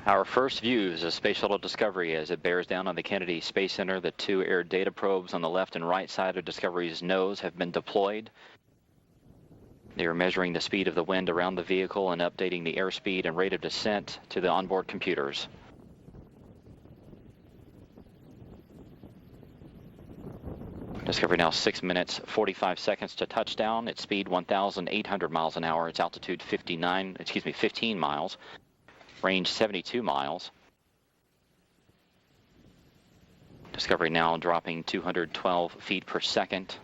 Our first views of Space Shuttle Discovery as it bears down on the Kennedy Space Center. The two air data probes on the left and right side of Discovery's nose have been deployed. They are measuring the speed of the wind around the vehicle and updating the airspeed and rate of descent to the onboard computers. Discovery now 6 minutes, 45 seconds to touchdown. Its speed 1,800 miles an hour. Its altitude 15 miles. Range 72 miles. Discovery now dropping 212 feet per second.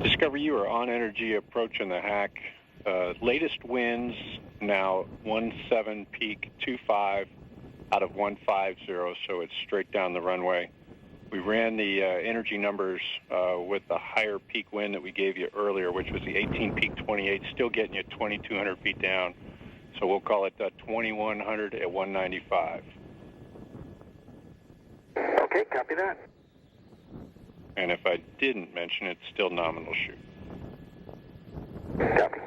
Discovery, you are on energy approaching the hack. Latest winds now 17 peak 25 out of 150, so it's straight down the runway. We ran the energy numbers with the higher peak wind that we gave you earlier, which was the 18 peak 28, still getting you 2,200 feet down. So we'll call it 2,100 at 195. Okay, copy that. And if I didn't mention, it's still nominal shoot. Copy.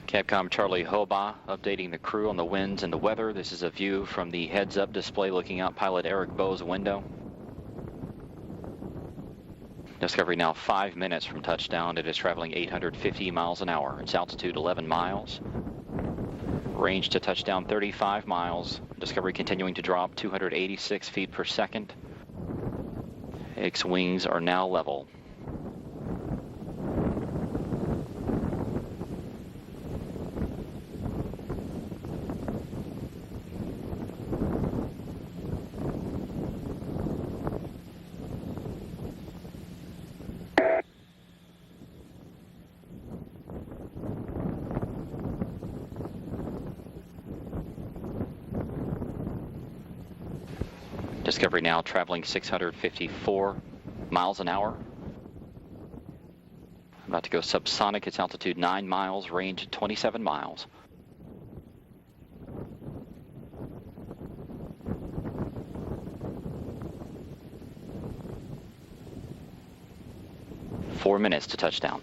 Capcom Charlie Hoba updating the crew on the winds and the weather. This is a view from the heads-up display looking out pilot Eric Bowe's window. Discovery now 5 minutes from touchdown. It is traveling 850 miles an hour. Its altitude 11 miles. Range to touchdown 35 miles. Discovery continuing to drop 286 feet per second. Its wings are now level. Discovery now traveling 654 miles an hour. About to go subsonic. Its altitude 9 miles, range 27 miles. Four minutes to touchdown.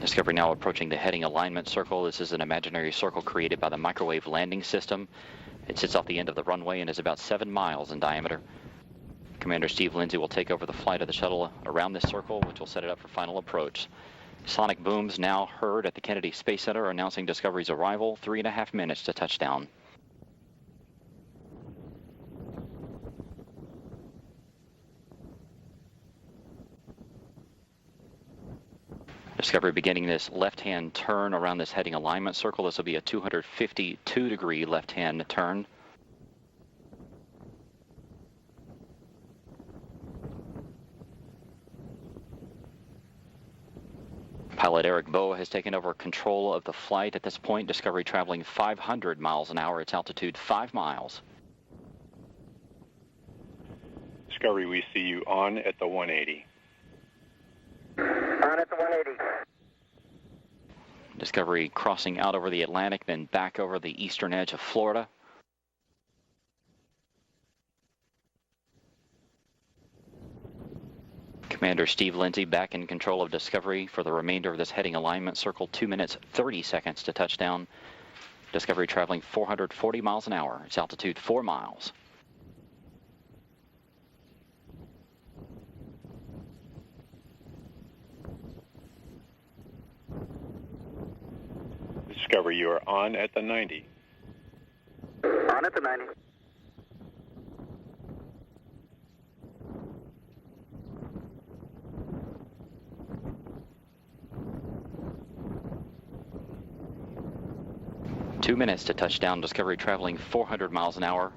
Discovery now approaching the heading alignment circle. This is an imaginary circle created by the microwave landing system. It sits off the end of the runway and is about 7 miles in diameter. Commander Steve Lindsay will take over the flight of the shuttle around this circle, which will set it up for final approach. Sonic booms now heard at the Kennedy Space Center announcing Discovery's arrival. 3.5 minutes to touchdown. Discovery beginning this left-hand turn around this heading alignment circle. This will be a 252-degree left-hand turn. Pilot Eric Bowe has taken over control of the flight at this point. Discovery traveling 500 miles an hour. Its altitude 5 miles. Discovery, we see you on at the 180. On at the 180. Discovery crossing out over the Atlantic, then back over the eastern edge of Florida. Commander Steve Lindsay back in control of Discovery for the remainder of this heading alignment circle. 2 minutes, 30 seconds to touchdown. Discovery traveling 440 miles an hour. Its altitude 4 miles. Discovery, you are on at the 90. On at the 90. 2 minutes to touchdown. Discovery traveling 400 miles an hour.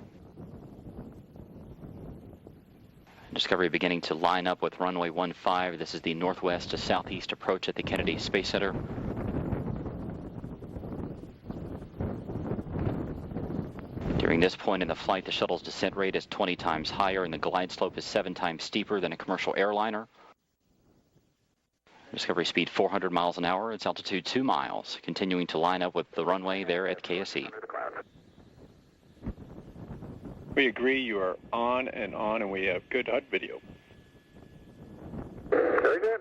Discovery beginning to line up with runway 15. This is the northwest to southeast approach at the Kennedy Space Center. During this point in the flight, the shuttle's descent rate is 20 times higher and the glide slope is 7 times steeper than a commercial airliner. Discovery speed 400 miles an hour. Its altitude 2 miles, continuing to line up with the runway there at KSC. We agree you are on, and we have good HUD video. Very good.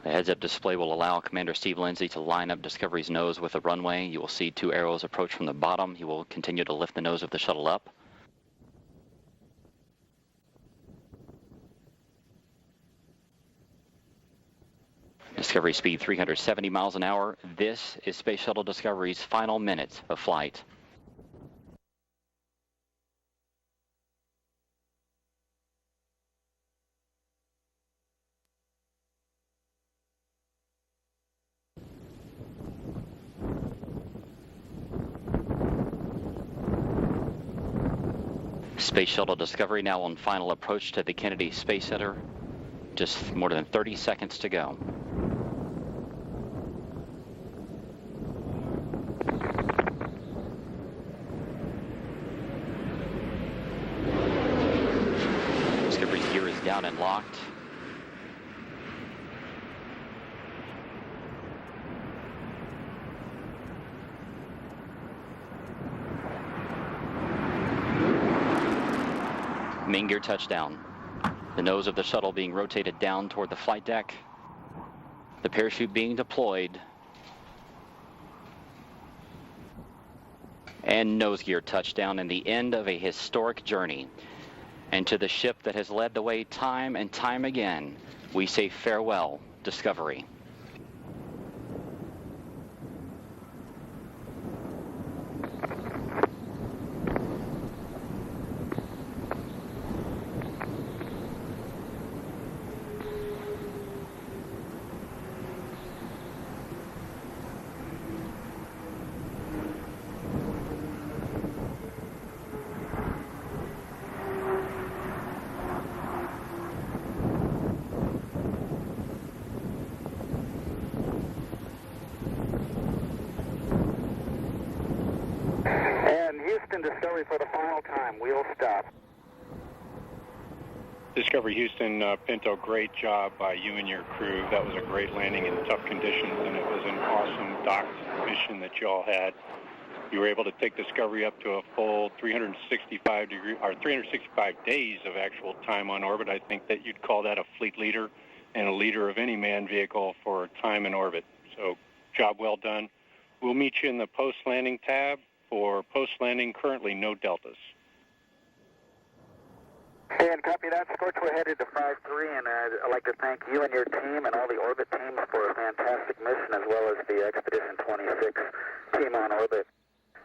The heads-up display will allow Commander Steve Lindsay to line up Discovery's nose with the runway. You will see 2 arrows approach from the bottom. He will continue to lift the nose of the shuttle up. Discovery speed 370 miles an hour. This is Space Shuttle Discovery's final minutes of flight. Space Shuttle Discovery now on final approach to the Kennedy Space Center. Just more than 30 seconds to go. Discovery's gear is down and locked. Main gear touchdown. The nose of the shuttle being rotated down toward the flight deck. The parachute being deployed. And nose gear touchdown and the end of a historic journey. And to the ship that has led the way time and time again, we say farewell, Discovery. Houston Discovery for the final time. We'll stop. Discovery Houston, Pinto, great job by you and your crew. That was a great landing in tough conditions, and it was an awesome docked mission that you all had. You were able to take Discovery up to a full 365 days of actual time on orbit. I think that you'd call that a fleet leader and a leader of any manned vehicle for time in orbit. So, job well done. We'll meet you in the post-landing tab. For post-landing, currently no deltas. And copy that. Scorch, we're headed to 5-3, and I'd like to thank you and your team and all the orbit teams for a fantastic mission, as well as the Expedition 26 team on orbit.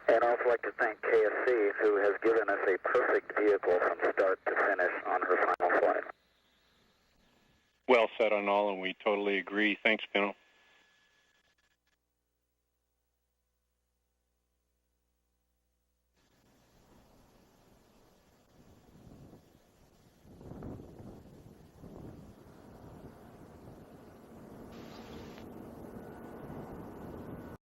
And I'd also like to thank KSC, who has given us a perfect vehicle from start to finish on her final flight. Well said on all, and we totally agree. Thanks, Pinto.